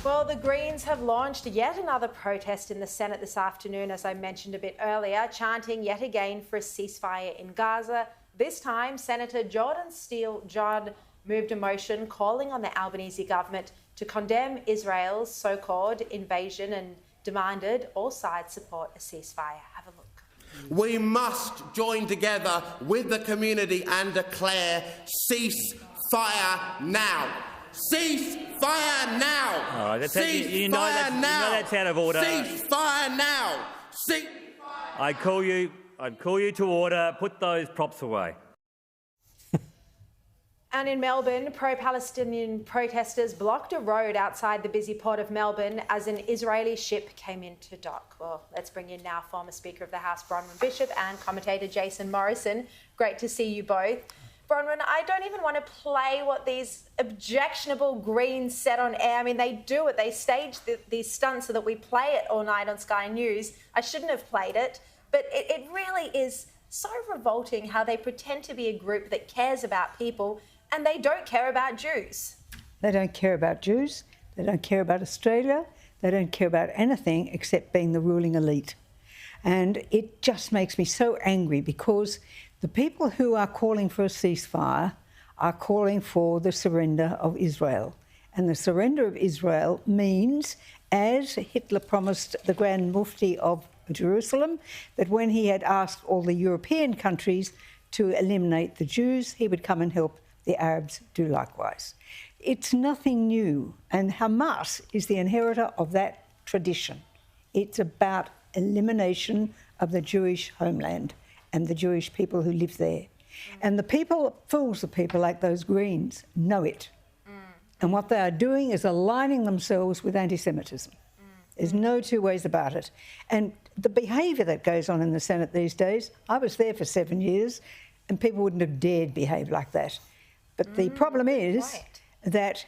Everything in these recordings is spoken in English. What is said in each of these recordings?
Well, the Greens have launched yet another protest in the Senate this afternoon, as I mentioned a bit earlier, chanting yet again for a ceasefire in Gaza. This time, Senator Jordon Steele-John moved a motion calling on the Albanese government to condemn Israel's so-called invasion and demanded all sides support a ceasefire. Have a look. We must join together with the community and declare ceasefire now. Ceasefire now! All right, ceasefire now! You know that's out of order. Ceasefire now! I call you to order. Put those props away. And in Melbourne, pro-Palestinian protesters blocked a road outside the busy port of Melbourne as an Israeli ship came into dock. Well, let's bring in now former Speaker of the House, Bronwyn Bishop, and commentator Jason Morrison. Great to see you both. Bronwyn, I don't even want to play what these objectionable Greens said on air. I mean, they do it. They stage these stunts so that we play it all night on Sky News. I shouldn't have played it, but it really is so revolting how they pretend to be a group that cares about people and they don't care about Jews. They don't care about Jews. They don't care about Australia. They don't care about anything except being the ruling elite. And it just makes me so angry because the people who are calling for a ceasefire are calling for the surrender of Israel. And the surrender of Israel means, as Hitler promised the Grand Mufti of Jerusalem, that when he had asked all the European countries to eliminate the Jews, he would come and help the Arabs do likewise. It's nothing new, and Hamas is the inheritor of that tradition. It's about elimination of the Jewish homeland and the Jewish people who live there. And the people, fools of people like those Greens, know it. And what they are doing is aligning themselves with anti-Semitism. There's no two ways about it. And the behaviour that goes on in the Senate these days, I was there for 7 years, and people wouldn't have dared behave like that. But the problem is that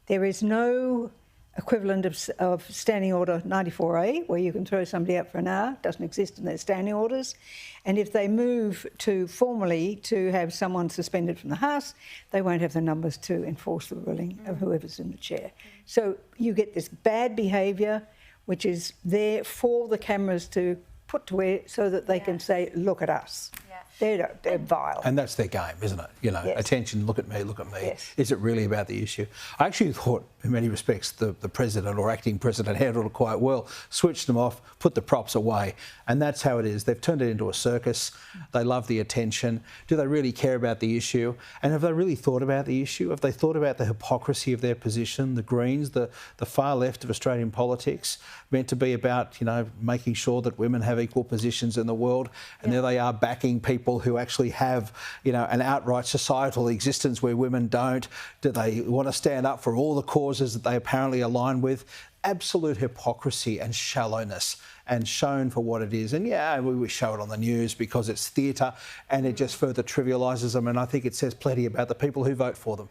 there is no equivalent of Standing Order 94A, where you can throw somebody out for an hour. It doesn't exist in their standing orders. And if they move to formally to have someone suspended from the House, they won't have the numbers to enforce the ruling of whoever's in the chair. So you get this bad behaviour, which is there for the cameras to put to air so that they can say, look at us. They're vile. And that's their game, isn't it? You know, attention, look at me, look at me. Yes. Is it really about the issue? I actually thought, in many respects, the president or acting president handled it quite well, switched them off, put the props away. And that's how it is. They've turned it into a circus. They love the attention. Do they really care about the issue? And have they really thought about the issue? Have they thought about the hypocrisy of their position? The Greens, the far left of Australian politics, meant to be about, you know, making sure that women have equal positions in the world. And there they are backing people who actually have, you know, an outright societal existence where women don't. Do they want to stand up for all the causes that they apparently align with? Absolute hypocrisy and shallowness, and shown for what it is. And yeah, we show it on the news because it's theatre and it just further trivialises them, and I think it says plenty about the people who vote for them.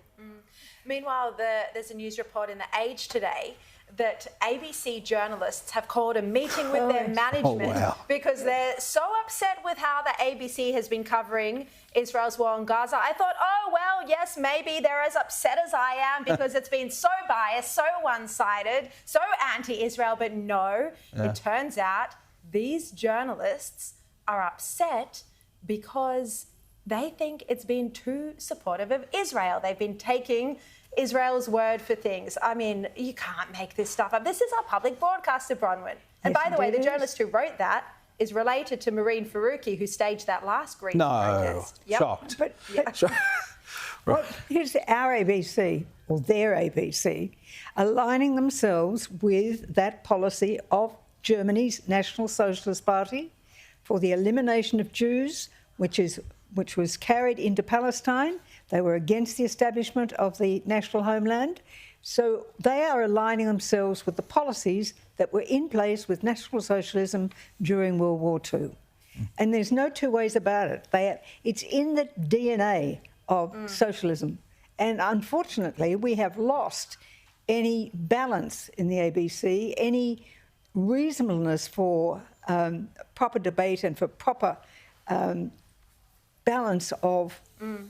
Meanwhile, there's a news report in The Age today that ABC journalists have called a meeting with their management because they're so upset with how the ABC has been covering Israel's war on Gaza. I thought, oh, well, yes, maybe they're as upset as I am because it's been so biased, so one-sided, so anti-Israel. But no, it turns out these journalists are upset because they think it's been too supportive of Israel. They've been taking Israel's word for things. I mean, you can't make this stuff up. This is our public broadcaster, Bronwyn. And by the way, the journalist who wrote that is related to Marine Faruqi, who staged that last Green protest. Shocked. But well, here's our ABC, or their ABC, aligning themselves with that policy of Germany's National Socialist Party for the elimination of Jews, which was carried into Palestine. They were against the establishment of the national homeland. So they are aligning themselves with the policies that were in place with National Socialism during World War II. And there's no two ways about it. It's in the DNA of socialism. And unfortunately, we have lost any balance in the ABC, any reasonableness for proper debate and for proper balance of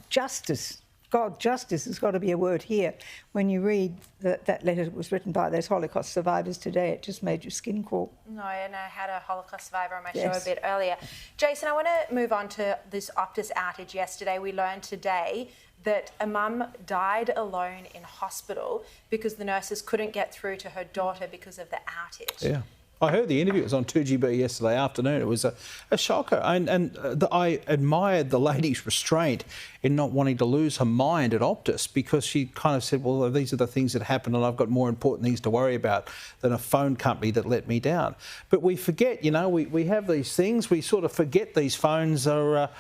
justice God, justice has got to be a word here. When you read that letter that was written by those Holocaust survivors today, it just made your skin crawl. No, and I had a Holocaust survivor on my show Yes. a bit earlier. Jason, I want to move on to this Optus outage yesterday. We learned today that a mum died alone in hospital because the nurses couldn't get through to her daughter because of the outage. Yeah. I heard the interview. It was on 2GB yesterday afternoon. It was a shocker. I admired the lady's restraint in not wanting to lose her mind at Optus, because she kind of said, well, these are the things that happened and I've got more important things to worry about than a phone company that let me down. But we forget, you know, we have these things. We sort of forget these phones are,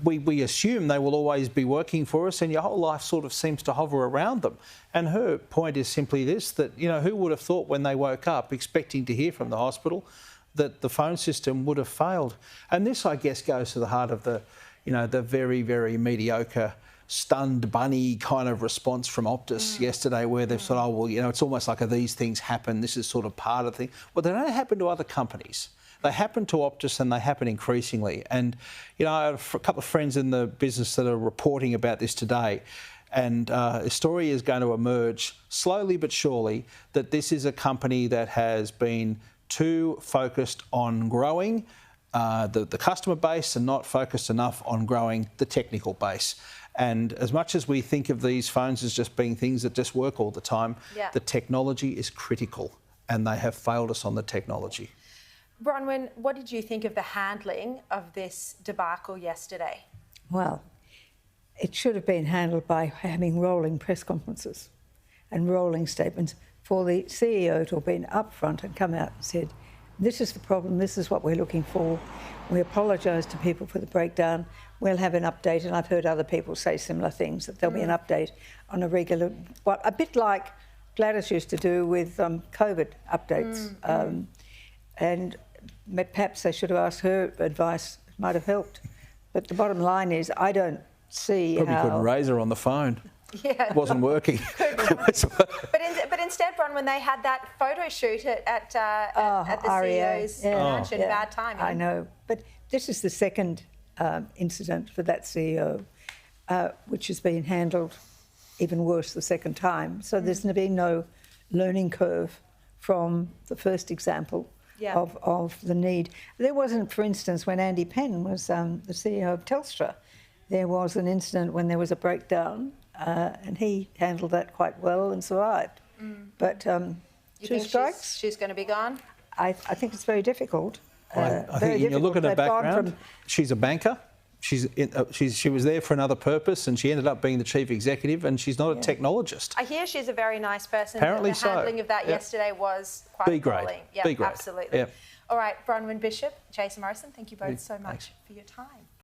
we assume they will always be working for us, and your whole life sort of seems to hover around them. And her point is simply this, that, you know, who would have thought when they woke up expecting to hear from the hospital that the phone system would have failed? And this, I guess, goes to the heart of the, you know, the very, very mediocre, stunned bunny kind of response from Optus yesterday, where they've said, oh, well, you know, it's almost like these things happen. This is sort of part of the thing. Well, they don't happen to other companies. They happen to Optus, and they happen increasingly. And, you know, I have a couple of friends in the business that are reporting about this today. And a story is going to emerge slowly but surely that this is a company that has been too focused on growing the customer base and not focused enough on growing the technical base. And as much as we think of these phones as just being things that just work all the time, the technology is critical, and they have failed us on the technology. Bronwyn, what did you think of the handling of this debacle yesterday? Well, it should have been handled by having rolling press conferences and rolling statements for the CEO to have been upfront and come out and said, this is the problem, this is what we're looking for. We apologise to people for the breakdown. We'll have an update, and I've heard other people say similar things, that there'll be an update on a regular, a bit like Gladys used to do with COVID updates. And perhaps they should have asked her advice, it might have helped. But the bottom line is, I don't see Probably how... couldn't raise her on the phone. Yeah. It wasn't working. But instead, Bronwyn, they had that photo shoot at the CEO's mansion. Bad timing. I know. But this is the second incident for that CEO, which has been handled even worse the second time. So there's been no learning curve from the first example of the need. There wasn't, for instance, when Andy Penn was the CEO of Telstra, there was an incident when there was a breakdown, and he handled that quite well and survived. But you two think strikes? she's going to be gone? I think it's very difficult. I think you look at her background, she's a banker. She was there for another purpose, and she ended up being the chief executive, and she's not a technologist. I hear she's a very nice person. Apparently the handling of that yesterday was quite appalling. B grade. Absolutely. All right, Bronwyn Bishop, Jason Morrison, thank you both so much for your time.